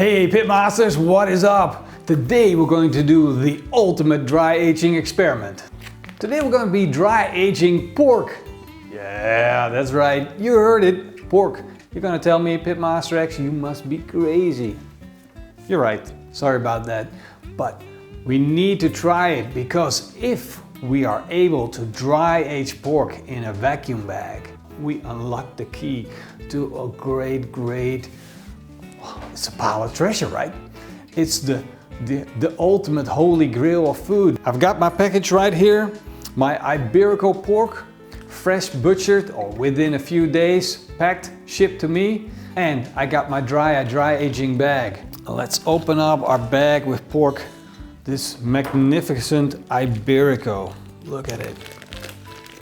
Hey Pitmasters, what is up? Today we're going to do the ultimate dry aging experiment. Today we're going to be dry aging pork. Yeah, that's right, you heard it, pork. You're going to tell me, Pitmaster X, you must be crazy. You're right, sorry about that. But we need to try it because if we are able to dry age pork in a vacuum bag, we unlock the key to a great, it's a pile of treasure, right? It's the ultimate holy grail of food. I've got my package right here, my Iberico pork, fresh butchered or within a few days, packed, shipped to me. And I got my dry aging bag. Let's open up our bag with pork. This magnificent Iberico. Look at it.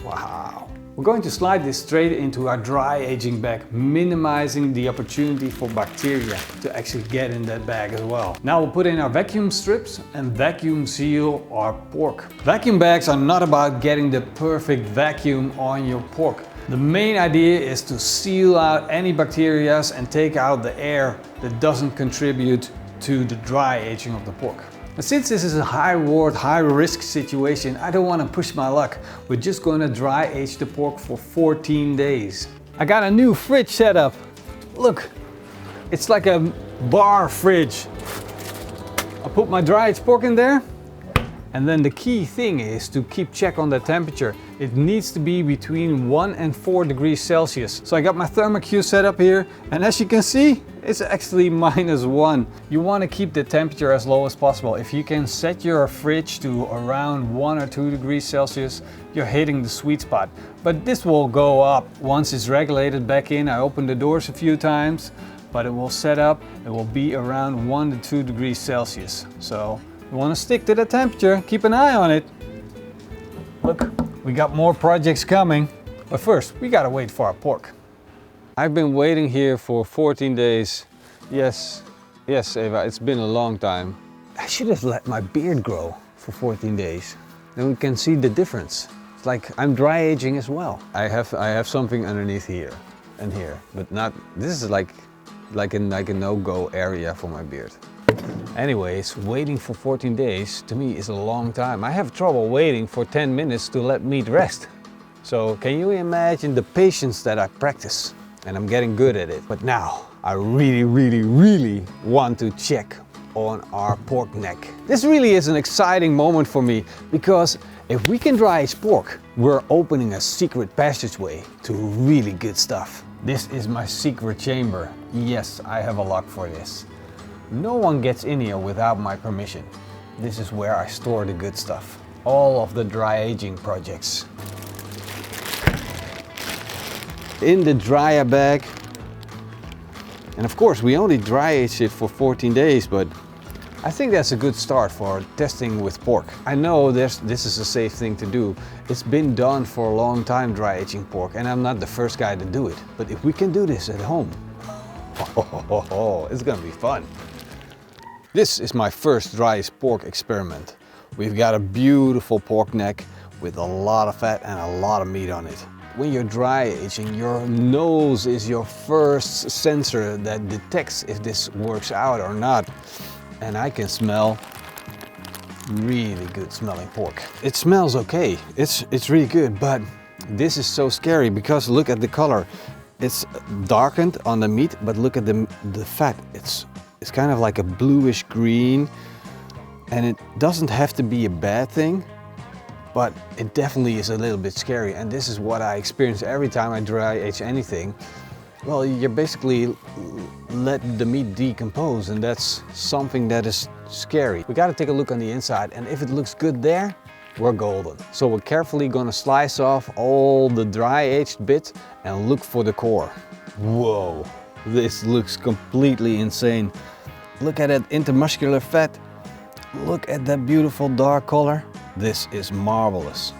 Wow. We're going to slide this straight into our dry aging bag, minimizing the opportunity for bacteria to actually get in that bag as well. Now we'll put in our vacuum strips and vacuum seal our pork. Vacuum bags are not about getting the perfect vacuum on your pork. The main idea is to seal out any bacteria and take out the air that doesn't contribute to the dry aging of the pork. And since this is a high reward, high risk situation, I don't want to push my luck. We're just going to dry age the pork for 14 days. I got a new fridge setup. Look, it's like a bar fridge. I put my dry aged pork in there. And then the key thing is to keep check on the temperature. It needs to be between 1 and 4 degrees Celsius. So I got my thermocue set up here, and as you can see, it's actually -1. You want to keep the temperature as low as possible. If you can set your fridge to around 1 or 2 degrees Celsius, you're hitting the sweet spot. But this will go up once it's regulated back in. I opened the doors a few times, but it will set up. It will be around 1 to 2 degrees Celsius. So you want to stick to the temperature, keep an eye on it. Look, we got more projects coming. But first, we gotta wait for our pork. I've been waiting here for 14 days. Yes, Eva, it's been a long time. I should have let my beard grow for 14 days. Then we can see the difference. It's like I'm dry aging as well. I have something underneath here and here, but not, this is like a no-go area for my beard. Anyways, waiting for 14 days to me is a long time. I have trouble waiting for 10 minutes to let meat rest. So can you imagine the patience that I practice? And I'm getting good at it. But now I really want to check on our pork neck. This really is an exciting moment for me because if we can dry age pork, we're opening a secret passageway to really good stuff. This is my secret chamber. Yes, I have a lock for this. No one gets in here without my permission. This is where I store the good stuff. All of the dry aging projects. In the dryer bag. And of course we only dry age it for 14 days, but I think that's a good start for testing with pork. I know this is a safe thing to do. It's been done for a long time, dry aging pork, and I'm not the first guy to do it. But if we can do this at home, it's gonna be fun. This is my first dry aged pork experiment. We've got a beautiful pork neck with a lot of fat and a lot of meat on it. When you're dry aging, your nose is your first sensor that detects if this works out or not. And I can smell really good smelling pork. It smells okay, it's really good, but this is so scary because look at the color. It's darkened on the meat, but look at the fat. It's kind of like a bluish green, and it doesn't have to be a bad thing, but it definitely is a little bit scary. And this is what I experience every time I dry age anything. Well, you basically let the meat decompose, and that's something that is scary. We gotta take a look on the inside, and if it looks good there, we're golden. So we're carefully gonna slice off all the dry aged bits and look for the core. Whoa, this looks completely insane. Look at that intermuscular fat. Look at that beautiful dark color. This is marvelous.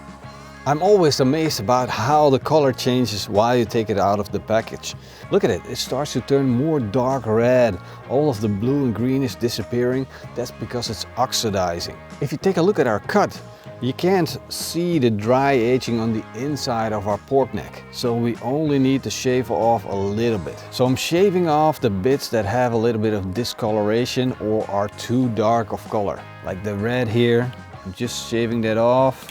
I'm always amazed about how the color changes while you take it out of the package. Look at it, it starts to turn more dark red. All of the blue and green is disappearing. That's because it's oxidizing. If you take a look at our cut, You can't see the dry aging on the inside of our pork neck, so we only need to shave off a little bit. So I'm shaving off the bits that have a little bit of discoloration or are too dark of color. Like the red here, I'm just shaving that off.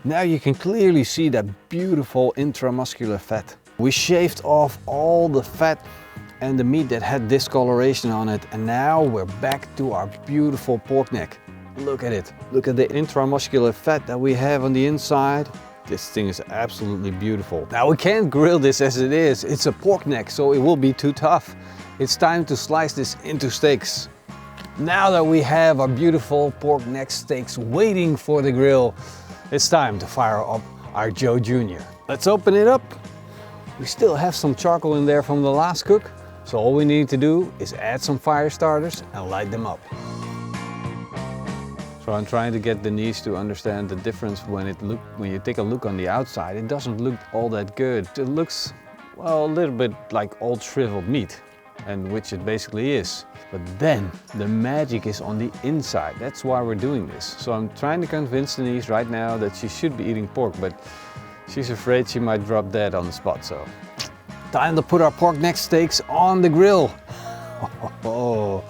Now you can clearly see that beautiful intramuscular fat. We shaved off all the fat and the meat that had discoloration on it, and now we're back to our beautiful pork neck. Look at it. Look at the intramuscular fat that we have on the inside. This thing is absolutely beautiful. Now we can't grill this as it is. It's a pork neck, so it will be too tough. It's time to slice this into steaks. Now that we have our beautiful pork neck steaks waiting for the grill, it's time to fire up our Joe Jr. Let's open it up. We still have some charcoal in there from the last cook, so all we need to do is add some fire starters and light them up. So I'm trying to get Denise to understand the difference when you take a look on the outside. It doesn't look all that good. It looks, well, a little bit like old shriveled meat, and which it basically is. But then the magic is on the inside. That's why we're doing this. So I'm trying to convince Denise right now that she should be eating pork, but she's afraid she might drop dead on the spot. So time to put our pork neck steaks on the grill. Oh,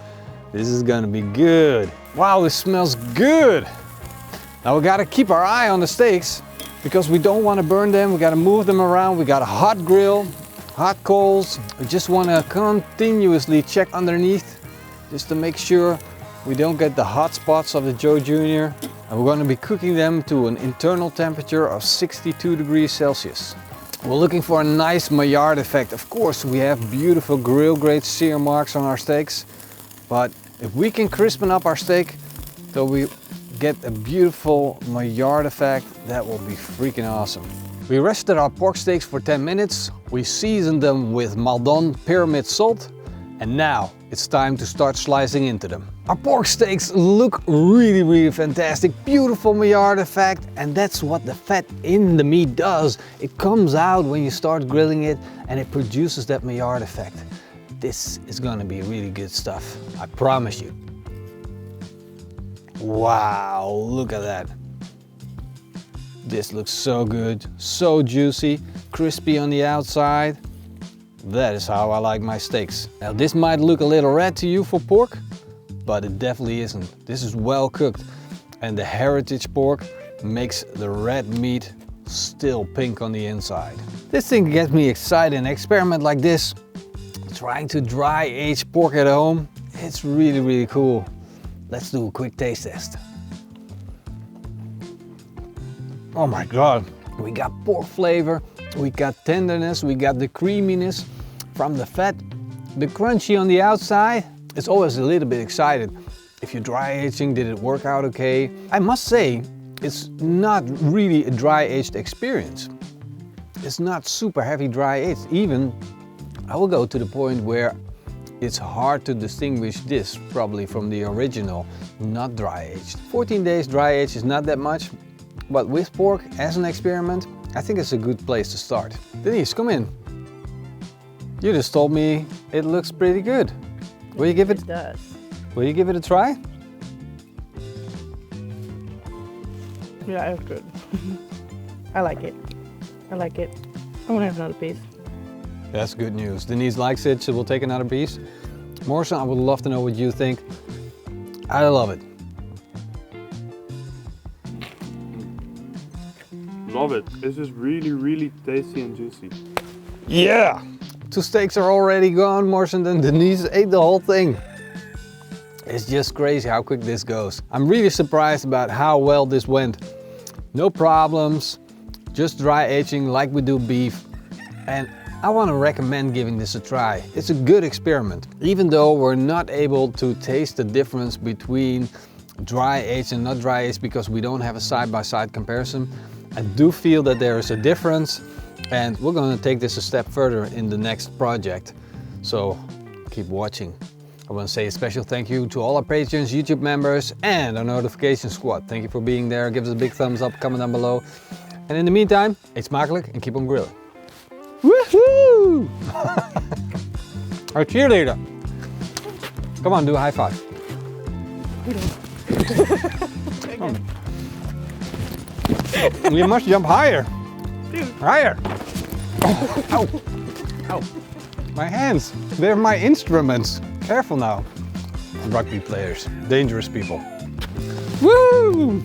this is gonna be good. Wow, this smells good. Now we gotta keep our eye on the steaks because we don't want to burn them. We gotta move them around. We got a hot grill, hot coals. We just want to continuously check underneath just to make sure we don't get the hot spots of the Joe Jr. And we're going to be cooking them to an internal temperature of 62 degrees Celsius. We're looking for a nice Maillard effect. Of course, we have beautiful grill grade sear marks on our steaks, but if we can crispen up our steak so we get a beautiful Maillard effect, that will be freaking awesome. We rested our pork steaks for 10 minutes. We seasoned them with Maldon pyramid salt, and now it's time to start slicing into them. Our pork steaks look really fantastic. Beautiful Maillard effect, and that's what the fat in the meat does. It comes out when you start grilling it and it produces that Maillard effect. This is gonna be really good stuff, I promise you. Wow, look at that. This looks so good, so juicy, crispy on the outside. That is how I like my steaks. Now this might look a little red to you for pork, but it definitely isn't. This is well cooked, and the heritage pork makes the red meat still pink on the inside. This thing gets me excited. An experiment like this, trying to dry age pork at home, it's really cool. Let's do a quick taste test. Oh my God, we got pork flavor, we got tenderness, we got the creaminess from the fat, the crunchy on the outside. It's always a little bit excited. If you're dry aging, did it work out okay? I must say, it's not really a dry aged experience. It's not super heavy dry aged. Even I will go to the point where it's hard to distinguish this probably from the original not dry aged. 14 days dry aged is not that much, but with pork as an experiment, I think it's a good place to start. Denise, come in. You just told me it looks pretty good. Will you give it? It does. Will you give it a try? Yeah, it's good. I like it. I like it. I want to have another piece. That's good news. Denise likes it, so we'll take another piece. Morrison, I would love to know what you think. I love it. Love it. This is really tasty and juicy. Yeah! 2 steaks are already gone, Morrison, and Denise ate the whole thing. It's just crazy how quick this goes. I'm really surprised about how well this went. No problems, just dry aging like we do beef. And I want to recommend giving this a try. It's a good experiment. Even though we're not able to taste the difference between dry aged and not dry aged because we don't have a side-by-side comparison, I do feel that there is a difference, and we're going to take this a step further in the next project. So keep watching. I want to say a special thank you to all our patrons, YouTube members, and our notification squad. Thank you for being there. Give us a big thumbs up, comment down below. And in the meantime, eet smakelijk and keep on grilling. Woohoo! Our cheerleader. Come on, do a high five. You must jump higher. Dude. Higher. Oh, ow. Ow. My hands. They're my instruments. Careful now. Rugby players. Dangerous people. Woo!